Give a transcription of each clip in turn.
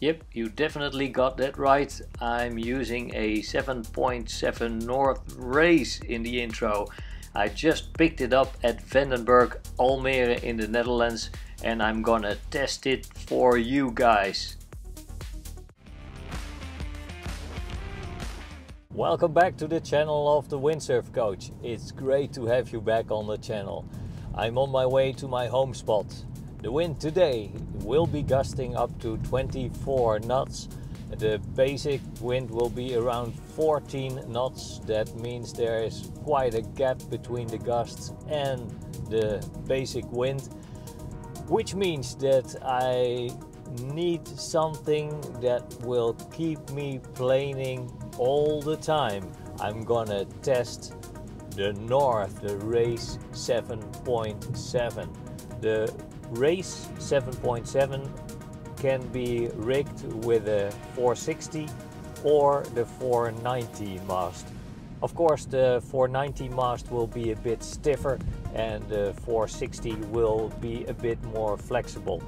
Yep, you definitely got that right. I'm using a 7.7 North Race in the intro. I just picked it up at Vandenberg, Almere in the Netherlands, and I'm gonna test it for you guys. Welcome back to the channel of the Windsurf Coach. It's great to have you back on the channel. I'm on my way to my home spot. The wind today will be gusting up to 24 knots. The basic wind will be around 14 knots. That means there is quite a gap between the gusts and the basic wind, which means that I need something that will keep me planing all the time. I'm gonna test the North, the Race 7.7. The Race 7.7 can be rigged with a 460 or the 490 mast. Of course, the 490 mast will be a bit stiffer and the 460 will be a bit more flexible.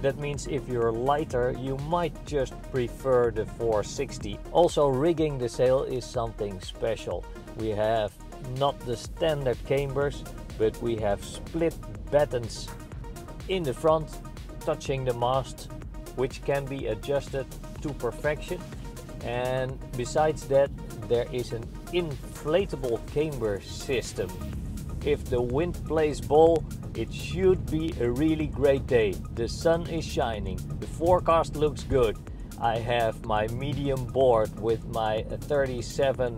That means if you're lighter, you might just prefer the 460. Also, rigging the sail is something special. We have not the standard cambers, but we have split battens in the front touching the mast, which can be adjusted to perfection. And besides that, there is an inflatable camber system. If the wind plays ball, it should be a really great day. The sun is shining, the forecast looks good. I have my medium board with my 37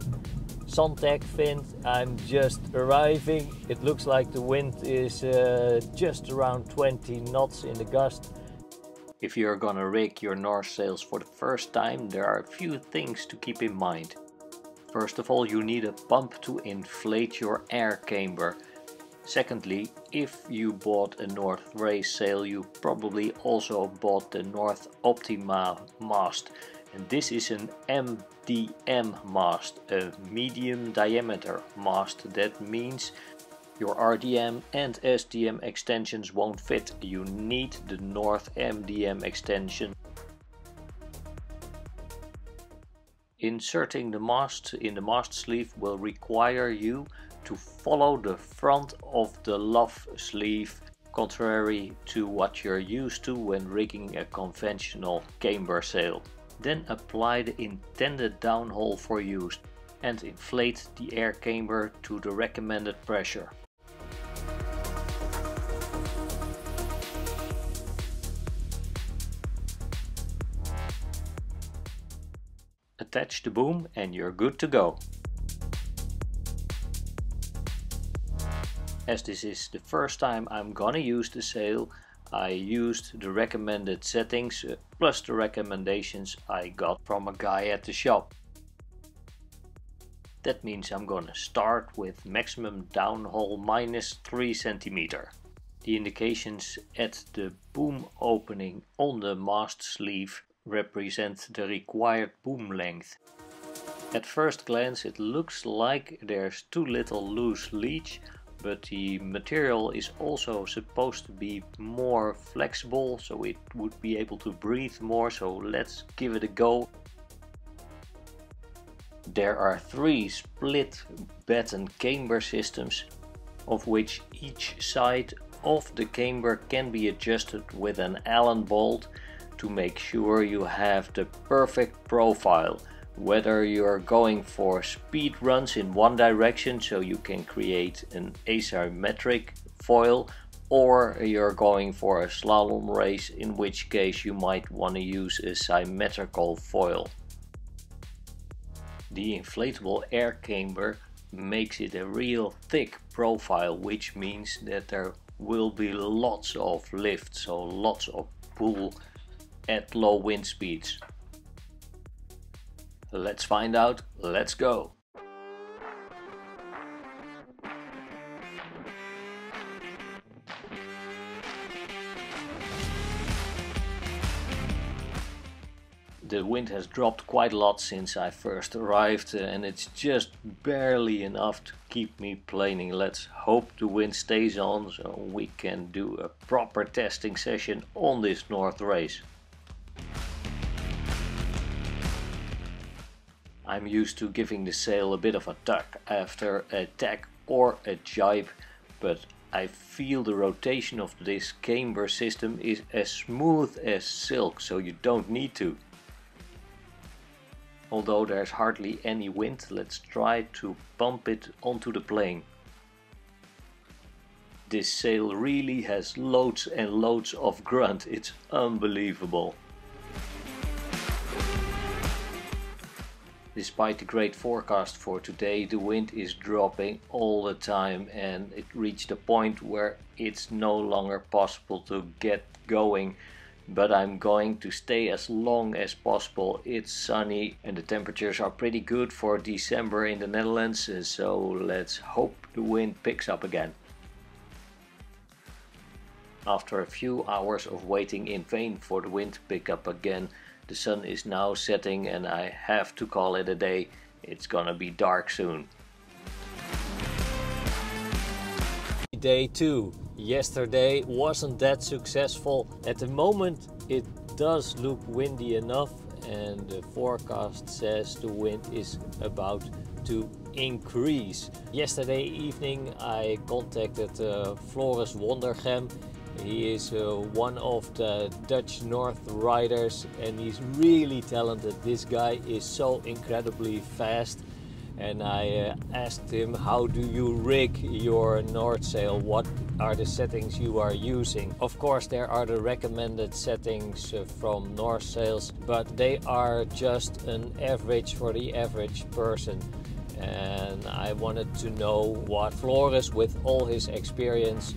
Sonntag fin. I'm just arriving. It looks like the wind is just around 20 knots in the gust. If you're gonna rig your North sails for the first time, there are a few things to keep in mind. First of all, you need a pump to inflate your air camber. Secondly, if you bought a North Race sail, you probably also bought the North Optima mast. And this is an MDM mast, a medium diameter mast. That means your RDM and SDM extensions won't fit. You need the North MDM extension. Inserting the mast in the mast sleeve will require you to follow the front of the luff sleeve, contrary to what you're used to when rigging a conventional camber sail. Then apply the intended downhole for use and inflate the air camber to the recommended pressure. Attach the boom and you're good to go. As this is the first time I'm gonna use the sail, I used the recommended settings plus the recommendations I got from a guy at the shop. That means I'm gonna start with maximum downhole -3 cm. The indications at the boom opening on the mast sleeve represent the required boom length. At first glance it looks like there's too little loose leech, but the material is also supposed to be more flexible, so it would be able to breathe more, so let's give it a go. There are 3 split batten camber systems, of which each side of the camber can be adjusted with an Allen bolt to make sure you have the perfect profile. Whether you're going for speed runs in one direction so you can create an asymmetric foil, or you're going for a slalom race, in which case you might want to use a symmetrical foil. The inflatable air camber makes it a real thick profile, which means that there will be lots of lift, so lots of pull at low wind speeds. Let's find out, let's go! The wind has dropped quite a lot since I first arrived and it's just barely enough to keep me planing. Let's hope the wind stays on so we can do a proper testing session on this North Race. I'm used to giving the sail a bit of a tuck after a tack or a jibe, but I feel the rotation of this camber system is as smooth as silk, so you don't need to. Although there's hardly any wind, let's try to pump it onto the plane. This sail really has loads and loads of grunt, it's unbelievable. Despite the great forecast for today, the wind is dropping all the time and it reached a point where it's no longer possible to get going. But I'm going to stay as long as possible. It's sunny and the temperatures are pretty good for December in the Netherlands, so let's hope the wind picks up again. After a few hours of waiting in vain for the wind to pick up again, the sun is now setting and I have to call it a day. It's gonna be dark soon. Day 2. Yesterday wasn't that successful. At the moment it does look windy enough and the forecast says the wind is about to increase. Yesterday evening I contacted Floris Wondergem. He is one of the Dutch North riders and he's really talented. This guy is so incredibly fast, and I asked him, how do you rig your North sail? What are the settings you are using? Of course there are the recommended settings from North Sails, but they are just an average for the average person. And I wanted to know what Floris, with all his experience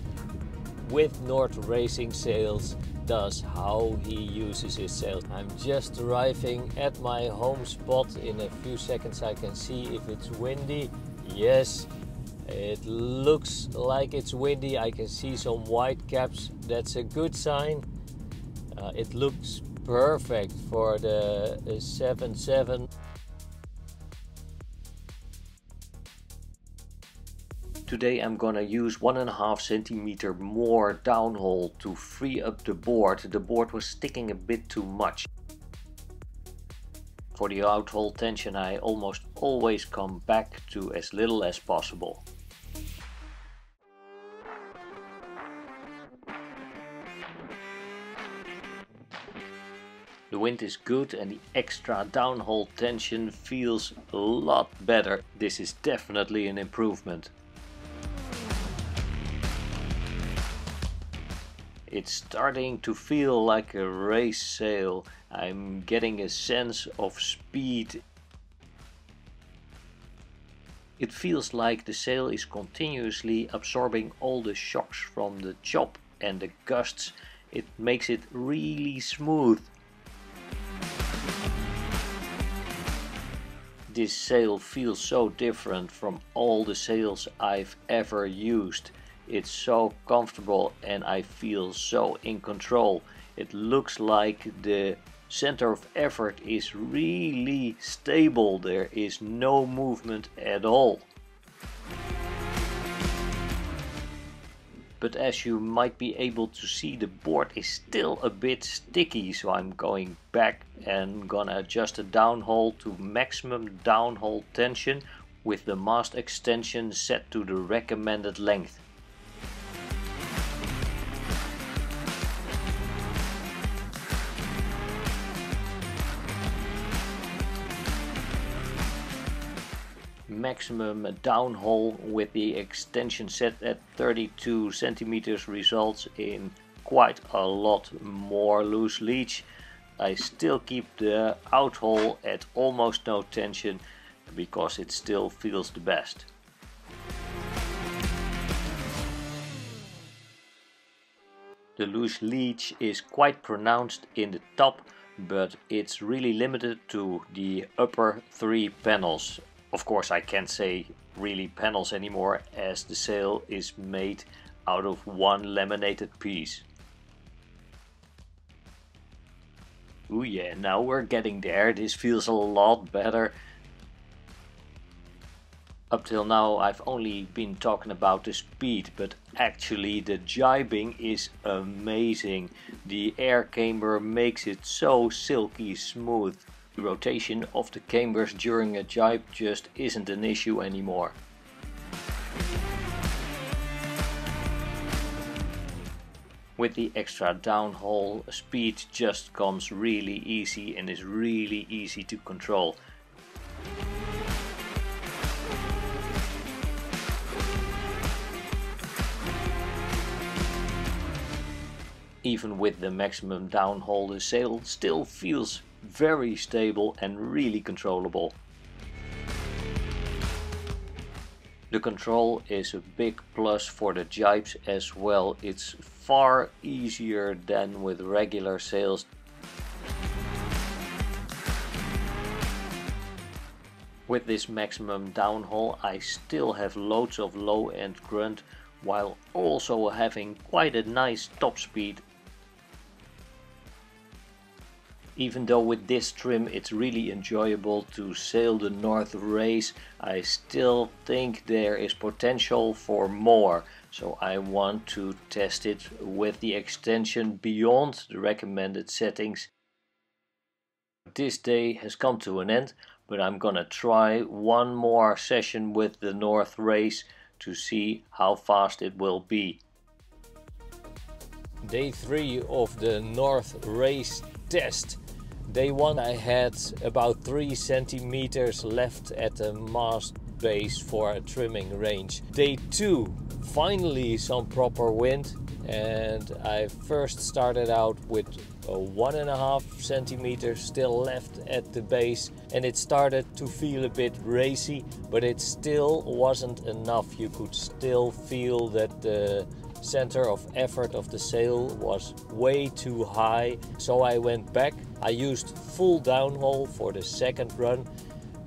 with North racing sails, does, how he uses his sails. I'm just arriving at my home spot. In a few seconds I can see if it's windy. Yes, it looks like it's windy. I can see some white caps. That's a good sign. It looks perfect for the 7.7. Today I'm gonna use 1.5 centimeter more downhole to free up the board. The board was sticking a bit too much. For the outhole tension I almost always come back to as little as possible. The wind is good and the extra downhole tension feels a lot better. This is definitely an improvement. It's starting to feel like a race sail. I'm getting a sense of speed. It feels like the sail is continuously absorbing all the shocks from the chop and the gusts. It makes it really smooth. This sail feels so different from all the sails I've ever used. It's so comfortable and I feel so in control. It looks like the center of effort is really stable. There is no movement at all. But as you might be able to see, the board is still a bit sticky, so I'm going back and gonna adjust the downhole to maximum downhole tension with the mast extension set to the recommended length. Maximum downhole with the extension set at 32 centimeters results in quite a lot more loose leech. I still keep the outhole at almost no tension because it still feels the best. The loose leech is quite pronounced in the top, but it's really limited to the upper 3 panels. Of course I can't say really panels anymore, as the sail is made out of one laminated piece. Ooh yeah, now we're getting there. This feels a lot better. Up till now I've only been talking about the speed, but actually the jibing is amazing. The air camber makes it so silky smooth. rotation of the cambers during a jibe just isn't an issue anymore. With the extra downhole, speed just comes really easy and is really easy to control. Even with the maximum downhole, the sail still feels very stable and really controllable. The control is a big plus for the jibes as well. It's far easier than with regular sails. With this maximum downhole, I still have loads of low-end grunt while also having quite a nice top speed. Even though with this trim it's really enjoyable to sail the North Race, I still think there is potential for more. So I want to test it with the extension beyond the recommended settings. This day has come to an end, but I'm gonna try one more session with the North Race to see how fast it will be. Day 3 of the North Race test. Day 1 I had about 3 centimeters left at the mast base for a trimming range. Day 2, finally some proper wind, and I first started out with 1.5 centimeters still left at the base, and it started to feel a bit racy, but it still wasn't enough. You could still feel that the center of effort of the sail was way too high, so I went back. I used full downhole for the second run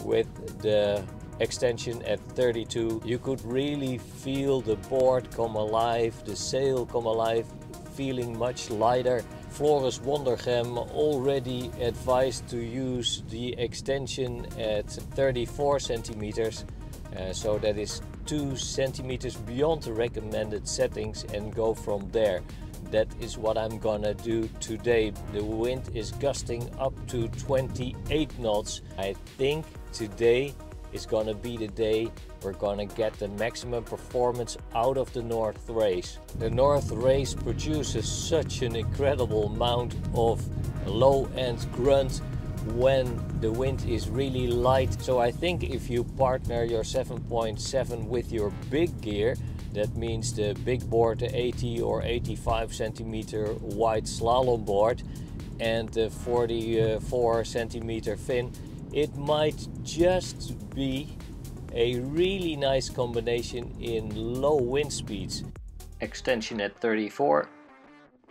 with the extension at 32. You could really feel the board come alive, the sail come alive, feeling much lighter. Floris Wondergem already advised to use the extension at 34 centimeters, so that is 2 centimeters beyond the recommended settings, and go from there. That is what I'm gonna do today. The wind is gusting up to 28 knots. I think today is gonna be the day we're gonna get the maximum performance out of the North Race. The North Race produces such an incredible amount of low-end grunt when the wind is really light. So I think if you partner your 7.7 with your big gear, that means the big board, the 80 or 85 centimeter wide slalom board, and the 44 centimeter fin, it might just be a really nice combination in low wind speeds. Extension at 34.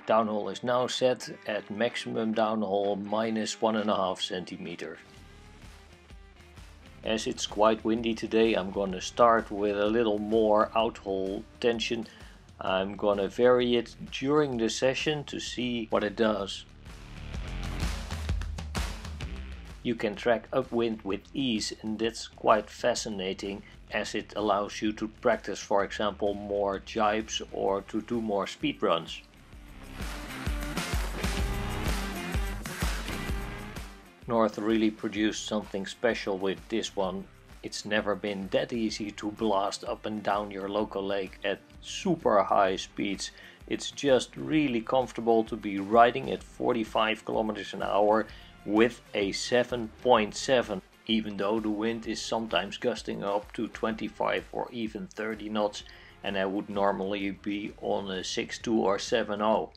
Downhole is now set at maximum downhole minus 1.5 centimeters. As it's quite windy today, I'm gonna start with a little more outhole tension. I'm gonna vary it during the session to see what it does. You can track upwind with ease, and that's quite fascinating, as it allows you to practice, for example, more jibes or to do more speed runs. North really produced something special with this one. It's never been that easy to blast up and down your local lake at super high speeds. It's just really comfortable to be riding at 45 kilometers an hour with a 7.7, even though the wind is sometimes gusting up to 25 or even 30 knots, and I would normally be on a 6.2 or 7.0.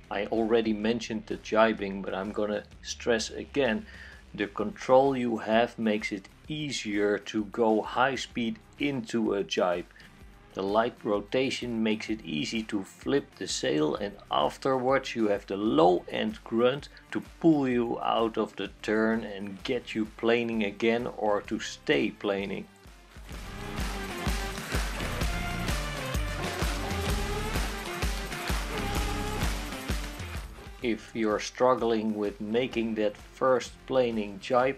I already mentioned the jibing, but I'm gonna stress again, the control you have makes it easier to go high speed into a jibe. The light rotation makes it easy to flip the sail, and afterwards you have the low end grunt to pull you out of the turn and get you planing again, or to stay planing. If you're struggling with making that first planing jibe,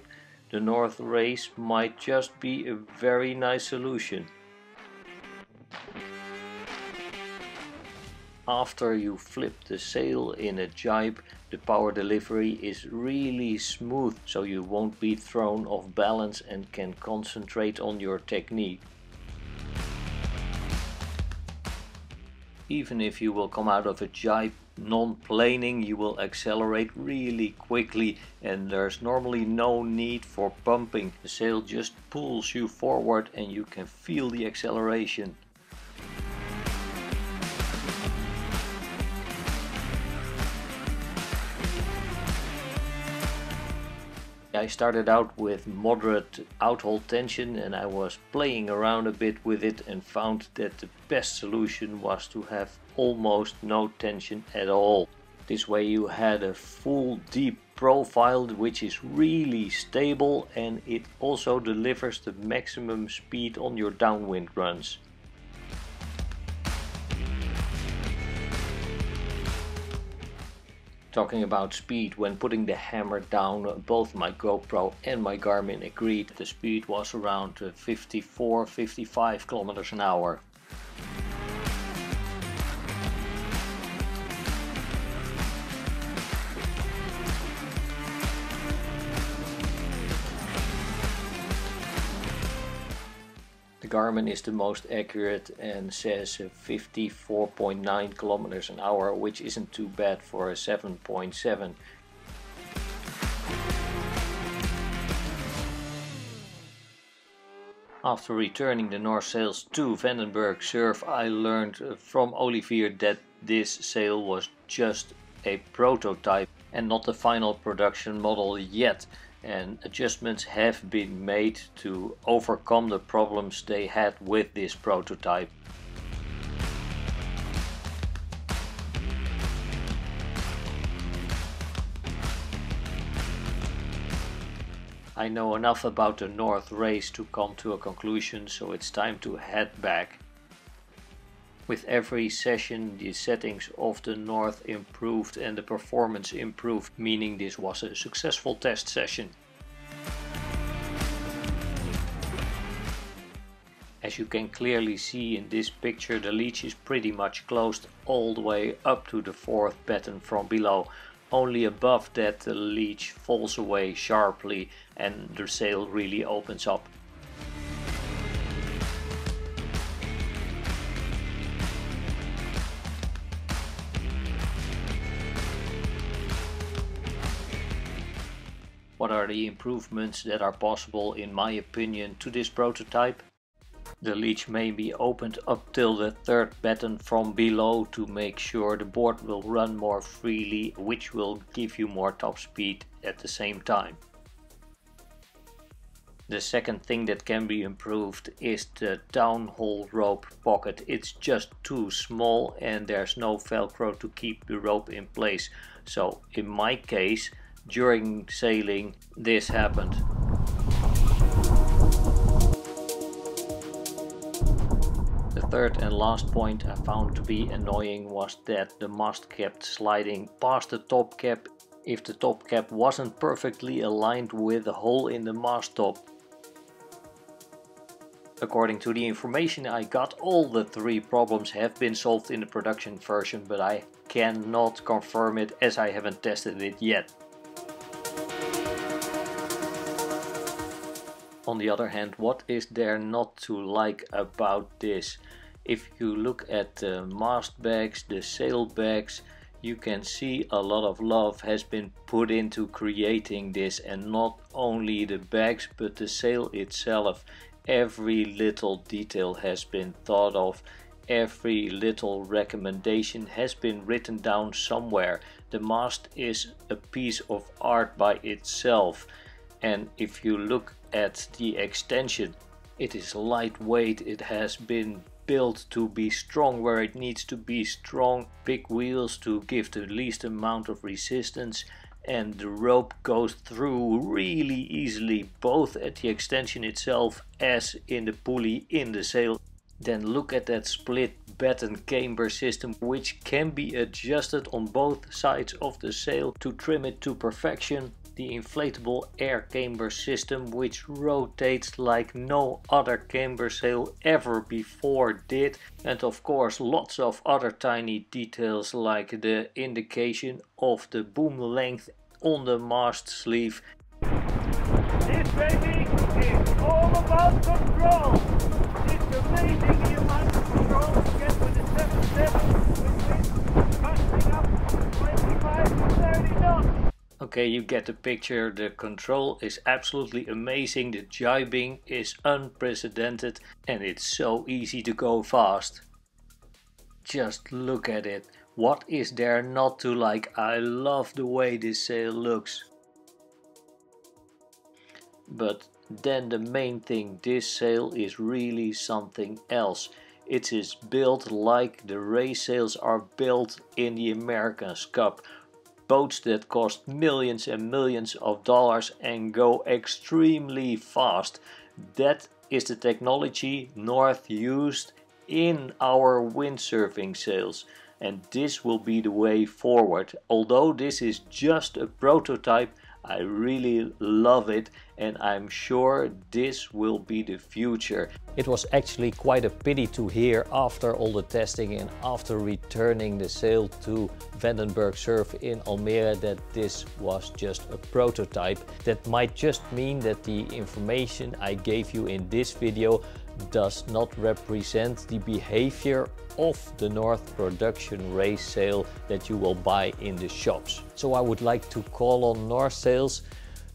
the North Race might just be a very nice solution. after you flip the sail in a jibe, the power delivery is really smooth, so you won't be thrown off balance and can concentrate on your technique. Even if you will come out of a jibe non-planing, you will accelerate really quickly and there's normally no need for pumping. The sail just pulls you forward and you can feel the acceleration. I started out with moderate outhaul tension and I was playing around a bit with it and found that the best solution was to have almost no tension at all. This way you had a full deep profile which is really stable and it also delivers the maximum speed on your downwind runs. Talking about speed, when putting the hammer down, both my GoPro and my Garmin agreed the speed was around 54-55 kilometers an hour. The Garmin is the most accurate and says 54.9 kilometers an hour, which isn't too bad for a 7.7. After returning the North sails to Vandenbergsurf, I learned from Olivier that this sail was just a prototype and not the final production model yet. And adjustments have been made to overcome the problems they had with this prototype. I know enough about the North race to come to a conclusion, so it's time to head back. With every session the settings of the North improved and the performance improved, meaning this was a successful test session. As you can clearly see in this picture, the leech is pretty much closed all the way up to the fourth batten from below. Only above that the leech falls away sharply and the sail really opens up. What are the improvements that are possible in my opinion to this prototype? The leech may be opened up till the third batten from below to make sure the board will run more freely, which will give you more top speed at the same time. The second thing that can be improved is the downhole rope pocket. It's just too small and there's no velcro to keep the rope in place. So in my case, during sailing, this happened. The third and last point I found to be annoying was that the mast kept sliding past the top cap if the top cap wasn't perfectly aligned with the hole in the mast top. According to the information I got, all the three problems have been solved in the production version, but I cannot confirm it as I haven't tested it yet. On the other hand, what is there not to like about this? If you look at the mast bags, the sail bags, you can see a lot of love has been put into creating this, and not only the bags but the sail itself. Every little detail has been thought of, every little recommendation has been written down somewhere. The mast is a piece of art by itself. And if you look at the extension, it is lightweight, it has been built to be strong where it needs to be strong, big wheels to give the least amount of resistance, and the rope goes through really easily, both at the extension itself as in the pulley in the sail. Then look at that split batten camber system, which can be adjusted on both sides of the sail to trim it to perfection. the inflatable air camber system, which rotates like no other camber sail ever before did, and of course lots of other tiny details like the indication of the boom length on the mast sleeve. This baby is all about control. It's amazing the amount of control you get with the 7.7 with gusting up to 25 to 30 knots. Okay, you get the picture. The control is absolutely amazing, the jibing is unprecedented, and it's so easy to go fast. Just look at it. What is there not to like? I love the way this sail looks. But then the main thing, this sail is really something else. It is built like the race sails are built in the America's Cup. Boats that cost millions and millions of dollars and go extremely fast. That is the technology North used in our windsurfing sails, and this will be the way forward. Although this is just a prototype, I really love it, and I'm sure this will be the future. It was actually quite a pity to hear after all the testing and after returning the sail to Vandenbergsurf in Almere that this was just a prototype. That might just mean that the information I gave you in this video does not represent the behavior of the North production race sail that you will buy in the shops. So I would like to call on North Sails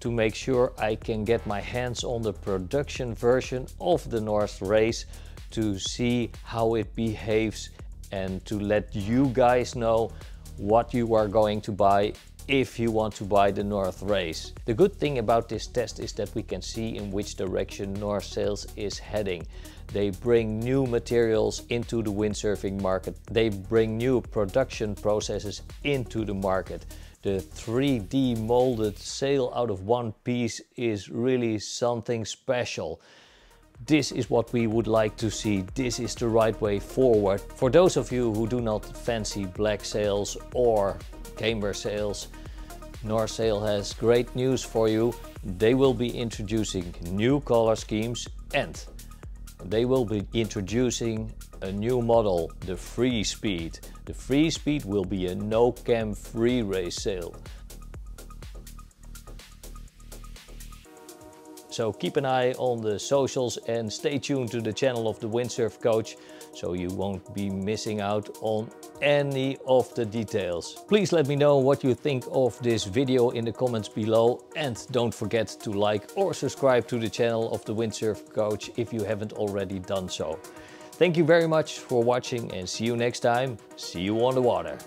to make sure I can get my hands on the production version of the North race to see how it behaves and to let you guys know what you are going to buy if you want to buy the North race. The good thing about this test is that we can see in which direction North Sails is heading. They bring new materials into the windsurfing market. They bring new production processes into the market. The 3D molded sail out of one piece is really something special. This is what we would like to see. This is the right way forward. For those of you who do not fancy black sails or camber sails, North Sail has great news for you. They will be introducing new color schemes and they will be introducing a new model, the Free Speed. The Free Speed will be a no-cam free race sail. So keep an eye on the socials and stay tuned to the channel of the Windsurf Coach so you won't be missing out on any of the details. Please let me know what you think of this video in the comments below, and don't forget to like or subscribe to the channel of the Windsurf Coach if you haven't already done so. Thank you very much for watching and see you next time. See you on the water.